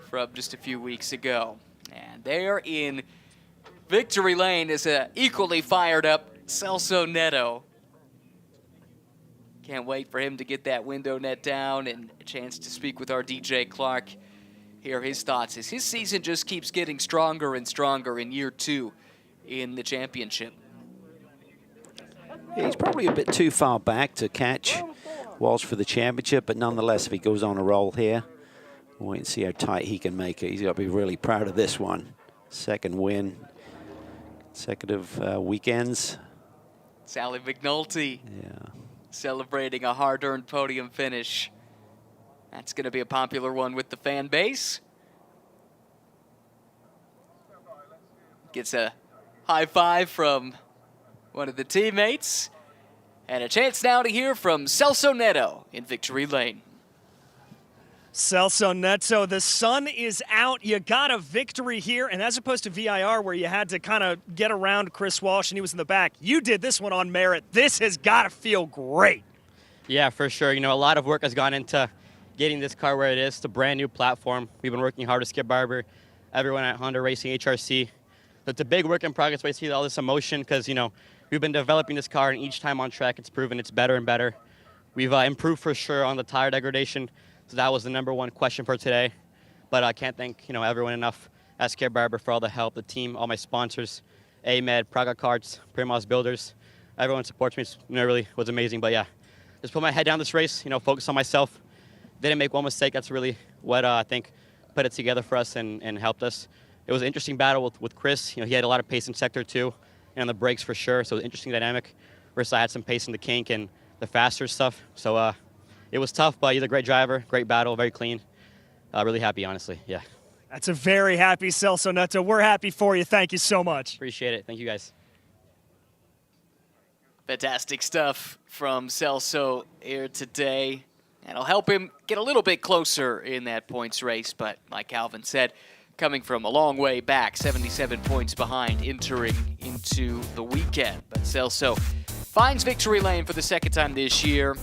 from just a few weeks ago. And there in victory lane is a equally fired up Celso Netto. Can't wait for him to get that window net down and a chance to speak with our DJ Clark. Hear his thoughts as his season just keeps getting stronger and stronger in year 2 in the championship. Yeah, he's probably a bit too far back to catch Walsh for the championship, but nonetheless, if he goes on a roll here, we'll wait and see how tight he can make it. He's got to be really proud of this one. Second win, consecutive weekends. Sally McNulty. Yeah. Celebrating a hard-earned podium finish. That's going to be a popular one with the fan base. Gets a high five from one of the teammates. And a chance now to hear from Celso Netto in victory lane. Celso Netto, the sun is out. You got a victory here, and as opposed to VIR where you had to kind of get around Chris Walsh and he was in the back, you did this one on merit. This has got to feel great. Yeah, for sure. You know, a lot of work has gone into getting this car where it is. It's a brand new platform. We've been working hard to Skip Barber, everyone at Honda Racing HRC. So it's a big work in progress. I see all this emotion because, you know, we've been developing this car, and each time on track it's proven it's better and better. We've improved for sure on the tire degradation. So that was the #1 question for today. But I can't thank, you know, everyone enough at Skip Barber for all the help, the team, all my sponsors, AMED, Praga Carts, Primos Builders. Everyone supports me. It really was amazing. But yeah, just put my head down this race, you know, focus on myself. Didn't make one mistake. That's really what I think put it together for us and helped us. It was an interesting battle with Chris. You know, he had a lot of pace in sector 2 and on the brakes for sure. So it was an interesting dynamic. Versus I had some pace in the kink and the faster stuff. So it was tough, but he's a great driver, great battle, very clean. Really happy, honestly, yeah. That's a very happy Celso Netto. We're happy for you. Thank you so much. Appreciate it. Thank you, guys. Fantastic stuff from Celso here today. And it'll help him get a little bit closer in that points race, but like Calvin said, coming from a long way back, 77 points behind entering into the weekend. But Celso finds victory lane for the second time this year,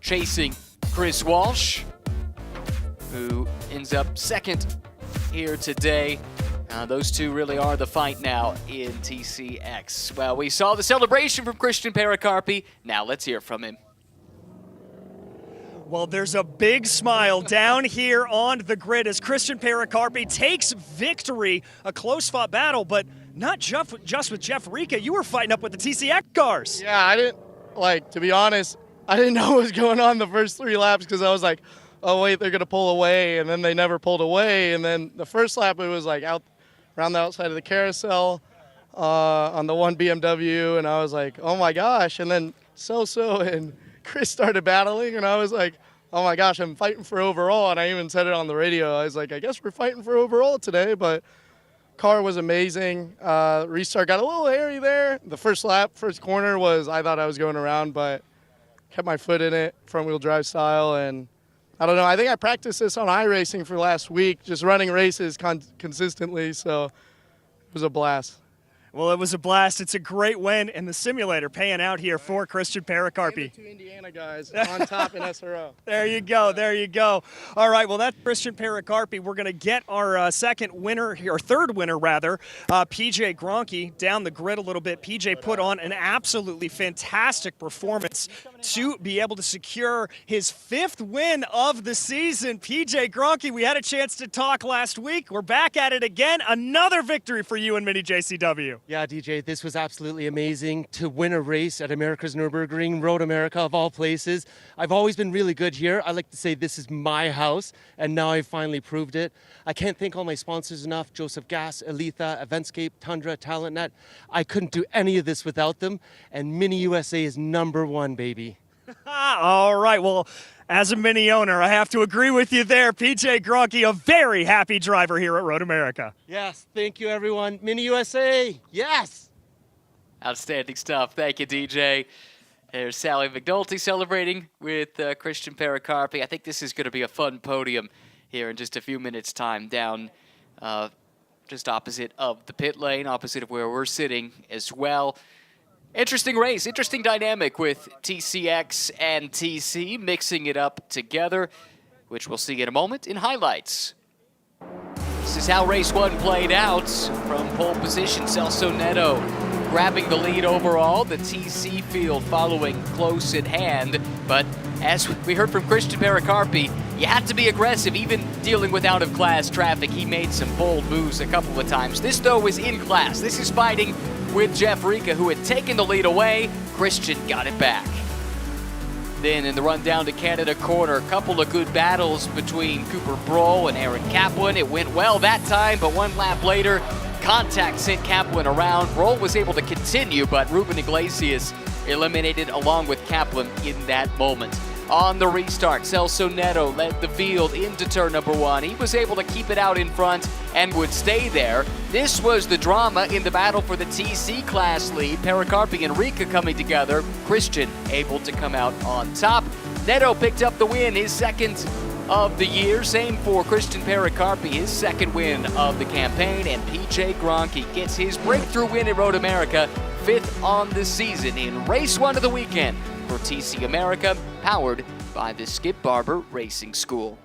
chasing Chris Walsh, who ends up second here today. Those two really are the fight now in TCX. Well, we saw the celebration from Christian Pericarpi. Now let's hear from him. Well, there's a big smile down here on the grid as Christian Pericarpi takes victory. A close-fought battle, but not just with Jeff Rica. You were fighting up with the TCX cars. Yeah, I didn't, to be honest, I didn't know what was going on the first 3 laps because I was like, oh, wait, they're going to pull away, and then they never pulled away. And then the first lap, it was like out around the outside of the carousel on the one BMW, and I was like, oh, my gosh. And then So and Chris started battling, and I was like, oh my gosh, I'm fighting for overall. And I even said it on the radio. I was like, I guess we're fighting for overall today, but car was amazing. Restart got a little hairy there. The first lap, first corner I thought I was going around, but kept my foot in it, front-wheel drive style, and I don't know. I think I practiced this on iRacing for last week, just running races consistently, so it was a blast. Well, it was a blast. It's a great win, and the simulator paying out here for Christian Pericarpi. And the 2 Indiana guys on top in SRO. There you go. There you go. All right, well, that's Christian Pericarpi. We're going to get our second winner here, or third winner, rather, PJ Gronke, down the grid a little bit. PJ put on an absolutely fantastic performance to be able to secure his 5th win of the season. PJ Gronke, we had a chance to talk last week. We're back at it again. Another victory for you and Mini JCW. Yeah, DJ, this was absolutely amazing to win a race at America's Nürburgring, Road America of all places. I've always been really good here. I like to say this is my house, and now I've finally proved it. I can't thank all my sponsors enough, Joseph Gas, Elitha, Eventscape, Tundra, TalentNet. I couldn't do any of this without them, and Mini USA is #1, baby. All right, well, as a Mini owner, I have to agree with you there. PJ Gronke, a very happy driver here at Road America. Yes, thank you, everyone. Mini USA, yes! Outstanding stuff. Thank you, DJ. There's Sally McNulty celebrating with Christian Pericarpi. I think this is going to be a fun podium here in just a few minutes' time down just opposite of the pit lane, opposite of where we're sitting as well. Interesting race, interesting dynamic with TCX and TC, mixing it up together, which we'll see in a moment in highlights. This is how race 1 played out from pole position. Celso Netto grabbing the lead overall, the TC field following close at hand. But as we heard from Christian Pericarpi, you had to be aggressive, even dealing with out-of-class traffic. He made some bold moves a couple of times. This, though, was in class. This is fighting with Jeff Rica, who had taken the lead away. Christian got it back. Then in the run down to Canada corner, a couple of good battles between Cooper Brohl and Aaron Kaplan. It went well that time, but 1 lap later, contact sent Kaplan around. Brohl was able to continue, but Ruben Iglesias eliminated along with Kaplan in that moment. On the restart, Celso Netto led the field into turn number 1. He was able to keep it out in front and would stay there. This was the drama in the battle for the TC class lead. Pericarpi and Rica coming together. Christian able to come out on top. Netto picked up the win, his 2nd of the year. Same for Christian Pericarpi, his 2nd win of the campaign. And PJ Gronke gets his breakthrough win at Road America, 5th on the season in race 1 of the weekend for TC America, powered by the Skip Barber Racing School.